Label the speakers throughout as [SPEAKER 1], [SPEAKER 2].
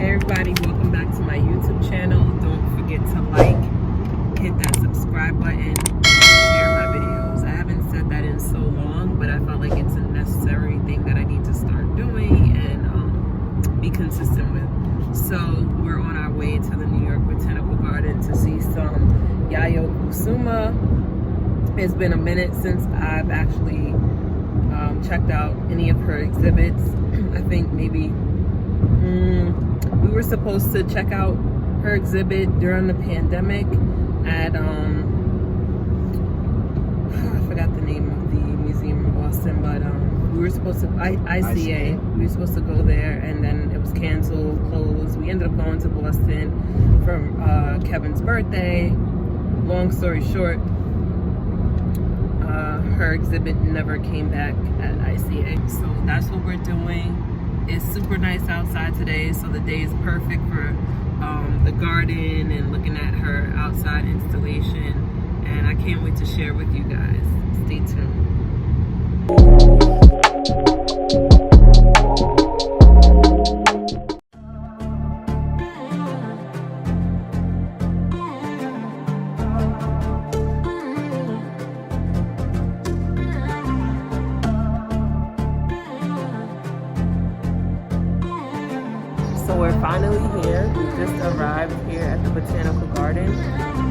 [SPEAKER 1] Hey everybody, welcome back to my YouTube channel. Don't forget to like, hit that subscribe button, and share my videos. I haven't said that in so long, but I felt like it's a necessary thing that I need to start doing and be consistent with. So we're on our way to the New York Botanical Garden to see some Yayoi Kusama. It's been a minute since I've actually checked out any of her exhibits. I think maybe we were supposed to check out her exhibit during the pandemic at I forgot the name of the museum in Boston, but we were supposed to ICA. We were supposed to go there, and then it was canceled, closed. We ended up going to Boston for Kevin's birthday. Long story short, her exhibit never came back at ICA, so that's what we're doing. It's super nice outside today, so the day is perfect for the garden and looking at her outside installation, and I can't wait to share with you guys. Stay tuned. So we're finally here. We just arrived here at the Botanical Garden.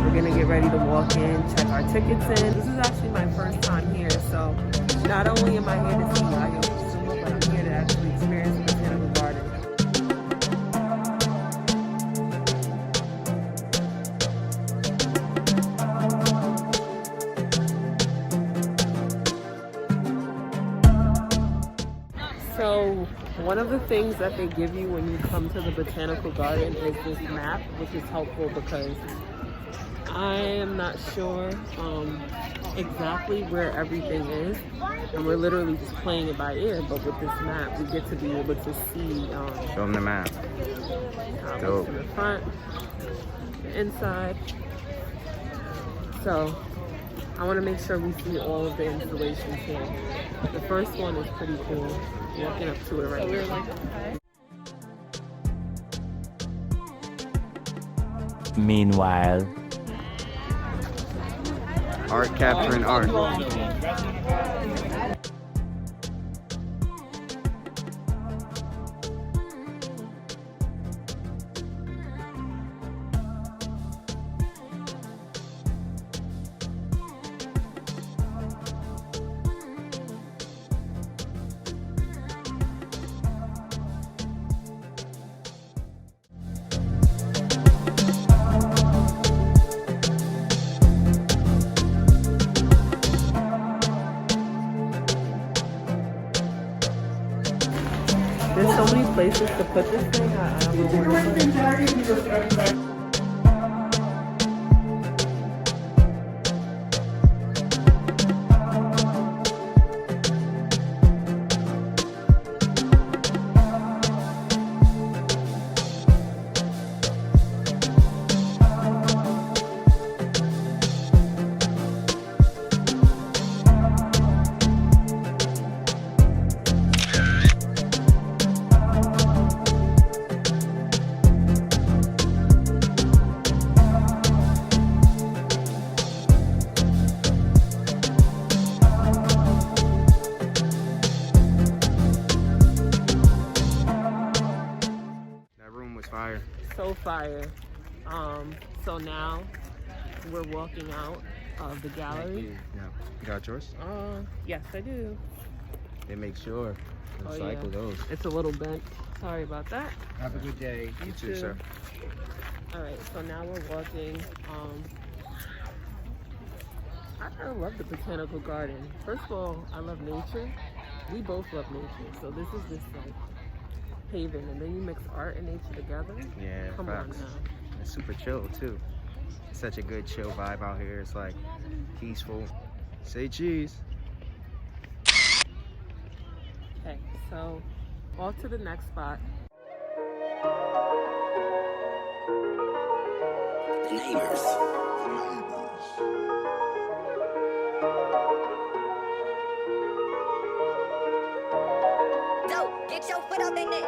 [SPEAKER 1] We're gonna get ready to walk in, check our tickets in. This is actually my first time here, so not only am I here to see Yayoi Kusama, but I'm here to actually experience the Botanical Garden. So one of the things that they give you when you come to the Botanical Garden is this map, which is helpful because I am not sure exactly where everything is, and we're literally just playing it by ear. But with this map, we get to be able to see.
[SPEAKER 2] Show them the map.
[SPEAKER 1] What's in the front, the inside. So I want to make sure we see all of the installations here. The first one is pretty cool. Walking up to it right now.
[SPEAKER 3] Meanwhile,
[SPEAKER 2] Art capturing art.
[SPEAKER 1] There's so many places to put this thing. I don't know where to put it.
[SPEAKER 2] Fire.
[SPEAKER 1] So fire. So now we're walking out of the gallery.
[SPEAKER 2] Yeah. You got yours?
[SPEAKER 1] Yes, I do.
[SPEAKER 2] They make sure to recycle those.
[SPEAKER 1] It's a little bent. Sorry about that.
[SPEAKER 2] Have a good day. You too, sir.
[SPEAKER 1] All right, so now we're walking. I love the Botanical Garden. First of all, I love nature. We both love nature, so this is just like haven, and then you mix art and nature together.
[SPEAKER 2] Yeah,
[SPEAKER 1] come on now.
[SPEAKER 2] It's super chill too. It's such a good chill vibe out here. It's like peaceful. Say cheese.
[SPEAKER 1] Okay, so off to the next spot.
[SPEAKER 3] the neighbors.
[SPEAKER 4] Get your foot up in it.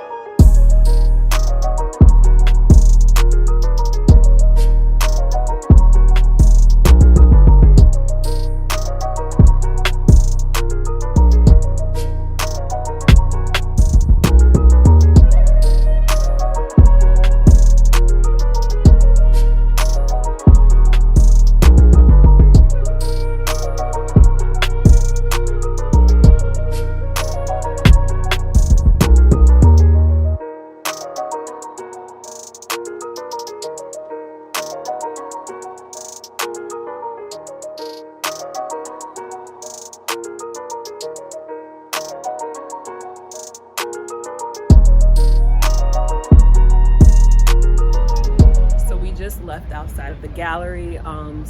[SPEAKER 1] outside of the gallery,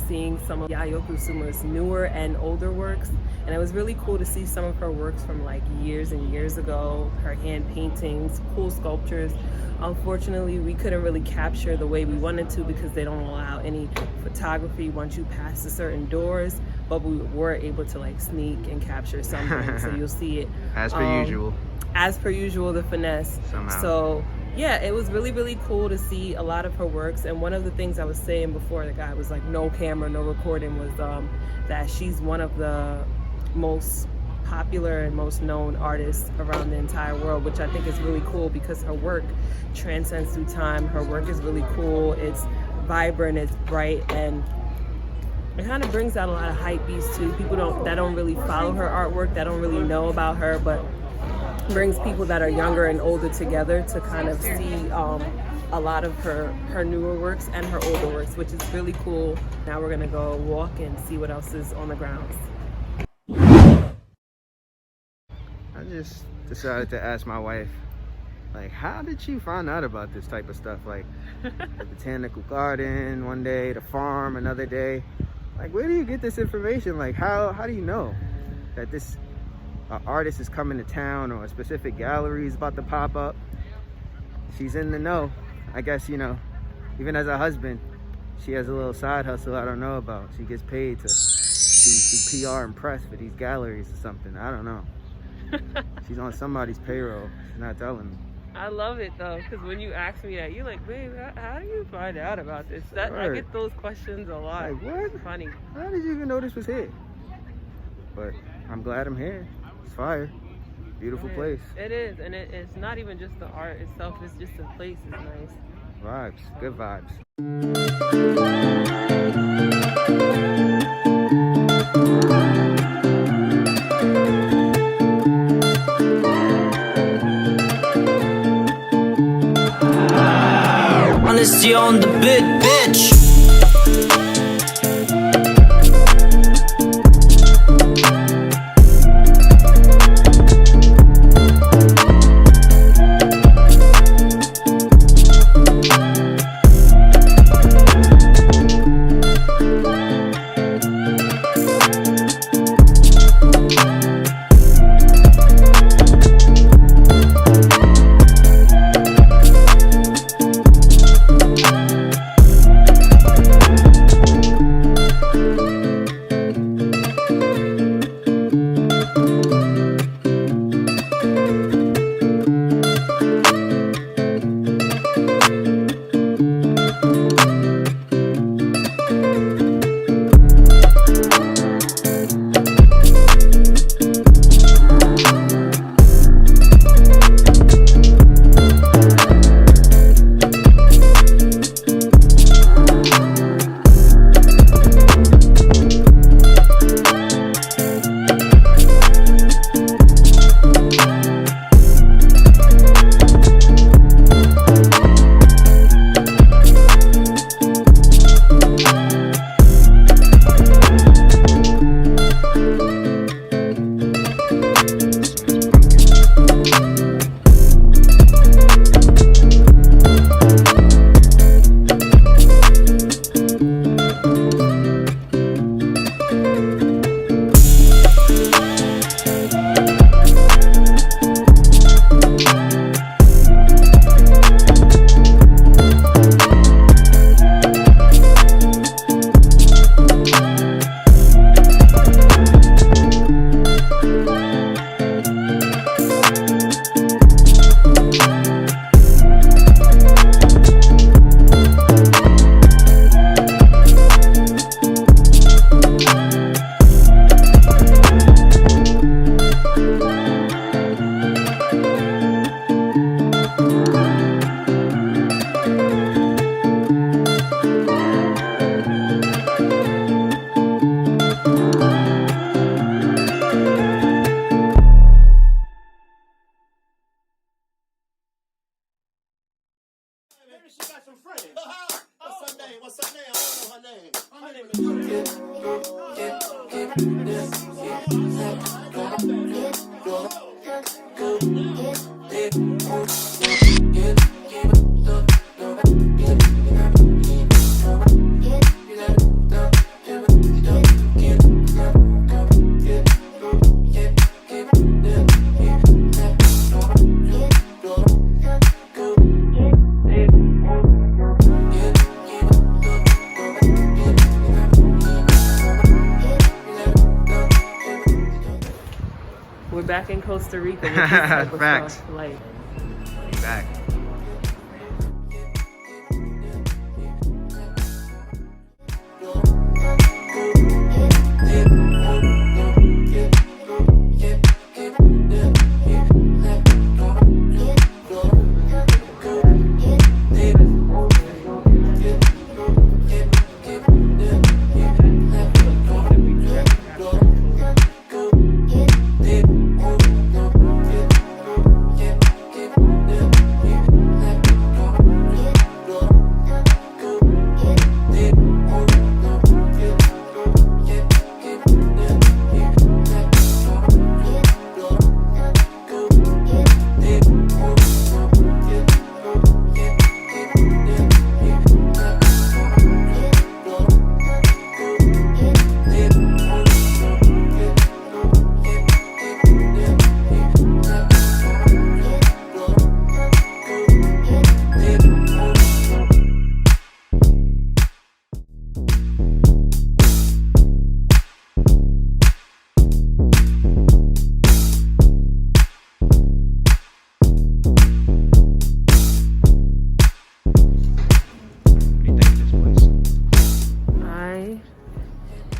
[SPEAKER 1] seeing some of Yayoi Kusama's newer and older works. And it was really cool to see some of her works from like years and years ago, her hand paintings, cool sculptures. Unfortunately, we couldn't really capture the way we wanted to because they don't allow any photography once you pass a certain doors, but we were able to like sneak and capture something. So you'll see it.
[SPEAKER 2] As per usual.
[SPEAKER 1] As per usual, the finesse.
[SPEAKER 2] Somehow.
[SPEAKER 1] So yeah, it was really, really cool to see a lot of her works. And one of the things I was saying before the guy was like, no camera, no recording, was that she's one of the most popular and most known artists around the entire world, which I think is really cool because her work transcends through time. Her work is really cool. It's vibrant, it's bright, and it kind of brings out a lot of hype beasts too. People that don't really follow her artwork, that don't really know about her, but brings people that are younger and older together to kind of see a lot of her newer works and her older works, which is really cool. Now we're gonna go walk and see what else is on the grounds.
[SPEAKER 2] I just decided to ask my wife, like, how did you find out about this type of stuff? Like, the botanical garden one day, the farm another day. Like, where do you get this information? Like, how do you know that this artist is coming to town or a specific gallery is about to pop up? She's in the know. I guess, you know, even as a husband, she has a little side hustle I don't know about. She gets paid to do PR and press for these galleries or something. I don't know. She's on somebody's payroll. She's not telling me.
[SPEAKER 1] I love it though, because when you ask me that, you're like, babe, how do you find out about this? I get those questions a lot.
[SPEAKER 2] Like, what?
[SPEAKER 1] It's funny.
[SPEAKER 2] How did you even know this was here? But I'm glad I'm here. It's fire. Beautiful place.
[SPEAKER 1] It is, and it's not even just the art itself, it's just the place is nice.
[SPEAKER 2] Vibes. Good vibes.
[SPEAKER 3] Honesty on the bit, bitch.
[SPEAKER 1] back in Costa Rica with this type of
[SPEAKER 2] Facts.
[SPEAKER 1] stuff. Like,
[SPEAKER 2] Back.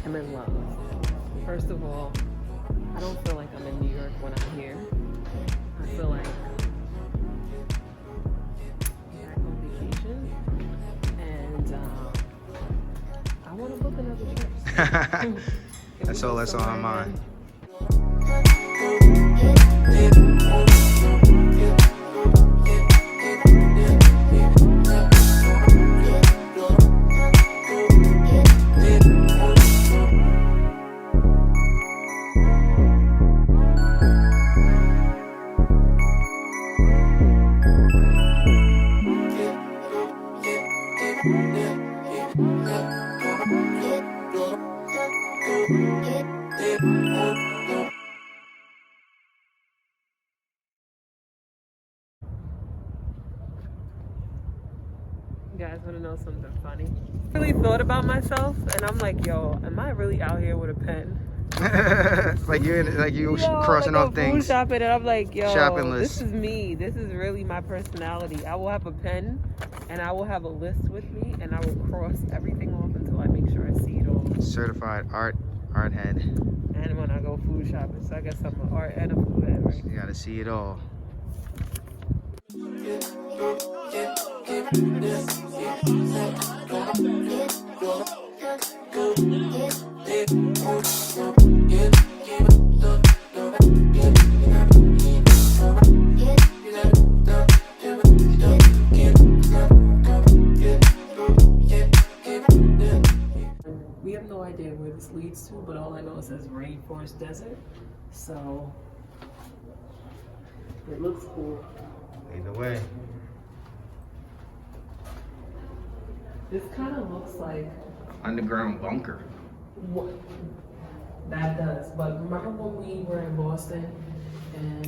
[SPEAKER 1] I'm in love. First of all, I don't feel like I'm in New York when I'm here. I feel like I'm back on vacation, and I want to book another trip.
[SPEAKER 2] That's all that's on my mind.
[SPEAKER 1] You guys want to know something funny? I really thought about myself, and I'm like, yo, am I really out here with a pen?
[SPEAKER 2] like you crossing
[SPEAKER 1] like
[SPEAKER 2] off things.
[SPEAKER 1] Food shopping, and I'm like, yo,
[SPEAKER 2] Shopping list.
[SPEAKER 1] this is me. This is really my personality. I will have a pen, and I will have a list with me, and I will cross everything off until I make sure I see it all.
[SPEAKER 2] Certified art head.
[SPEAKER 1] And when I go food shopping, so I guess I'm an art and a food head, right?
[SPEAKER 2] You gotta see it all.
[SPEAKER 1] We have no idea where this leads to, but all I know is it says rainforest desert, so it looks cool.
[SPEAKER 2] Either way.
[SPEAKER 1] This kind of looks like
[SPEAKER 2] Underground bunker.
[SPEAKER 1] what that does. But remember when we were in Boston and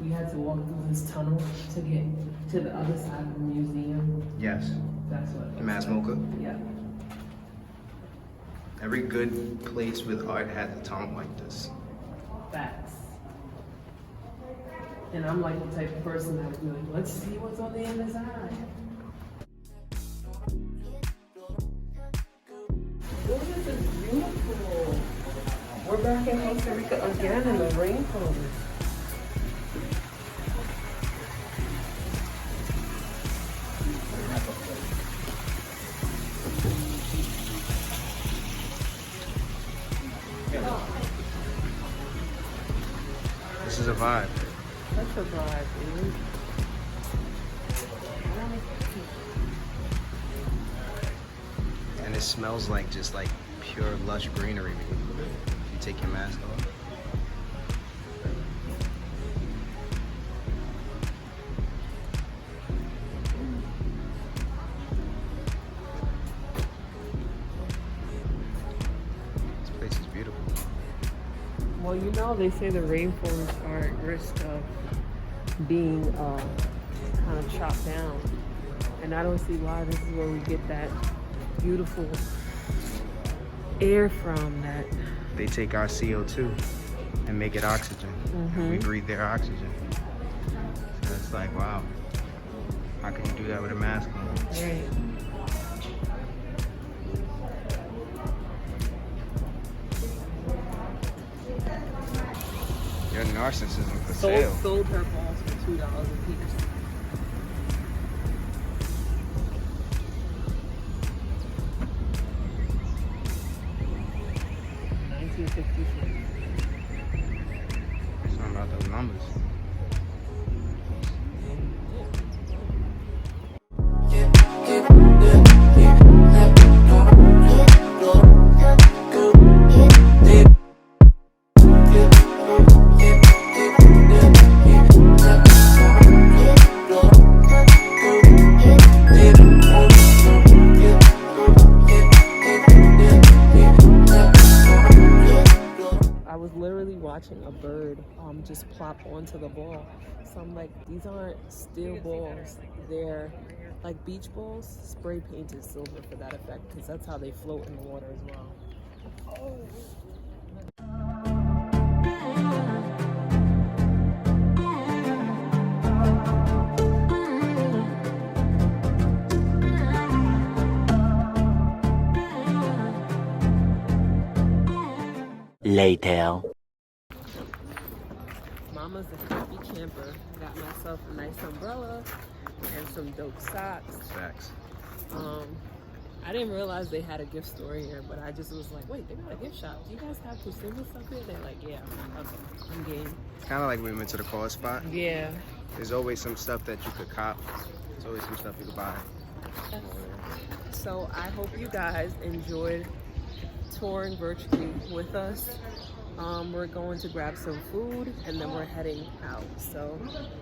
[SPEAKER 1] we had to walk through this tunnel to get to the other side of the museum?
[SPEAKER 2] Yes.
[SPEAKER 1] That's what it looks
[SPEAKER 2] Mass
[SPEAKER 1] like.
[SPEAKER 2] Mocha.
[SPEAKER 1] Yeah.
[SPEAKER 2] Every good place with art has a tunnel like this.
[SPEAKER 1] Facts. And I'm like the type of person that would be like, let's see what's on the other side. Oh, this is beautiful. We're back in Costa Rica again in the rainforest.
[SPEAKER 2] This is a vibe.
[SPEAKER 1] That's a vibe, dude.
[SPEAKER 2] And it smells like just like pure lush greenery if you take your mask off. This place is beautiful.
[SPEAKER 1] Well, you know, they say the rainforests are at risk of being kind of chopped down. And I don't see why. This is where we get that beautiful air from that.
[SPEAKER 2] They take our CO2 and make it oxygen. And we breathe their oxygen. So it's like, wow, how can you do that with a mask on?
[SPEAKER 1] Right.
[SPEAKER 2] Your narcissism for sale.
[SPEAKER 1] Sold her balls for $2 a piece.
[SPEAKER 2] Something about those numbers.
[SPEAKER 1] Watching a bird just plop onto the ball. So I'm like, these aren't steel balls, they're like beach balls spray painted silver for that effect, because that's how they float in the water as well.
[SPEAKER 3] Later.
[SPEAKER 1] Mama's a happy camper. Got myself a nice umbrella and some dope socks.
[SPEAKER 2] Facts.
[SPEAKER 1] I didn't realize they had a gift store here, but I just was like, wait, they got a gift shop. Do you guys have consumer stuff here? They're like, yeah. Okay, I'm game.
[SPEAKER 2] Kind of like when we went to the car spot.
[SPEAKER 1] Yeah.
[SPEAKER 2] There's always some stuff that you could cop. There's always some stuff you could buy.
[SPEAKER 1] So I hope you guys enjoyed touring virtually with us. We're going to grab some food and then we're heading out. So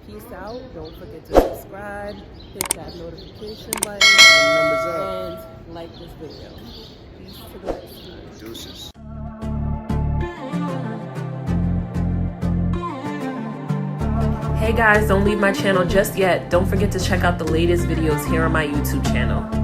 [SPEAKER 1] peace out. Don't forget to subscribe, hit that notification button,
[SPEAKER 2] Numbers up.
[SPEAKER 1] and like this video. Peace to the next one.
[SPEAKER 2] Deuces.
[SPEAKER 1] Hey guys, don't leave my channel just yet. Don't forget to check out the latest videos here on my YouTube channel.